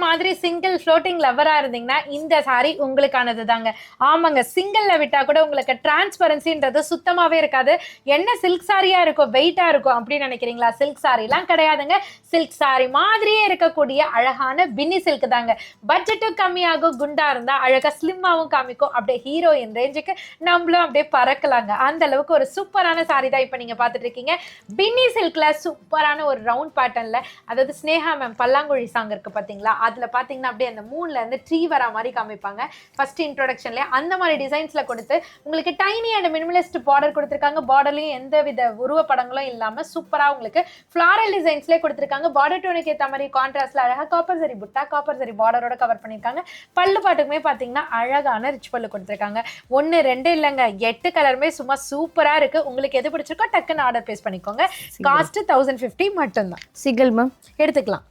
மாதிரி single floating லவரா இருந்தீங்கன்னா இந்த சாரி உங்களுக்கானது தாங்க. ஆமாங்க, சிங்கிள்ல விட்டா கூட உங்களுக்கு டிரான்ஸ்பரன்சின்றது சுத்தமாவே இருக்காது. என்ன சில்க் சாரியா இருக்கும், வெயிட்டா இருக்கும் அப்படின்னு நினைக்கிறீங்களா? சில்க் சாரிலாம் கிடையாதுங்க. சில்க் சாரி மாதிரியே இருக்கக்கூடிய அழகான பின்னி சில்க் தாங்க. பட்ஜெட்டும் கம்மியாகும், குண்டா இருந்தா அழகா ஸ்லிம்மாவும் காமிக்கும். அப்படியே ஹீரோயின் ரேஞ்சுக்கு நம்மளும் அப்படியே பறக்கலாங்க. அந்த அளவுக்கு ஒரு சூப்பரான சாரி தான் இப்ப நீங்க பாத்துட்டு இருக்கீங்க. பின்னி சில்க்ல சூப்பரான ஒரு ரவுண்ட் பேட்டர்ன்ல, அதாவது ஸ்னேகா மேம் பல்லாங்குழி சாங் இருக்கு பாத்தீங்களா, அதுல பாத்தீங்கன்னா அப்படியே அந்த மூன்ல இருந்து ட்ரீ வரா மாதிரி காமிப்பாங்க ஃபர்ஸ்ட் இன்ட்ரோடக்ஷன்ல. அந்த மாதிரி டிசைன்ஸ்ல கொடுத்து உங்களுக்கு டைனி அண்ட் மினிமலிஸ்ட் பார்டர் கொடுத்திருக்காங்க. பார்டர்லயும் எந்த வித உருவ படங்களும் இல்லாம சூப்பரா உங்களுக்கு ஃபிளாரல் டிசைன்ஸ்லயே கொடுத்திருக்காங்க. பார்டர் டோனுக்கு ஏத்த மாதிரி கான்ட்ராஸ்ட்ல அழகா காப்பர் சரி புட்டா, காப்பர் சரி பார்டரோட கவர் பண்ணிருக்காங்க. பல்லு பாட்டுக்குமே பாத்தீங்கன்னா அழகான ரிச் பல்லு கொடுத்திருக்காங்க. 1 2 இல்லங்க, 8 கலருமே சும்மா சூப்பரா இருக்கு. உங்களுக்கு எது பிடிச்சிருக்கோ டக்குன்னு ஆர்டர் பிளேஸ் பண்ணிக்கோங்க. காஸ்ட் 1050 மட்டும்தான். சிங்கிள் மேம் எடுத்துக்கலாம்.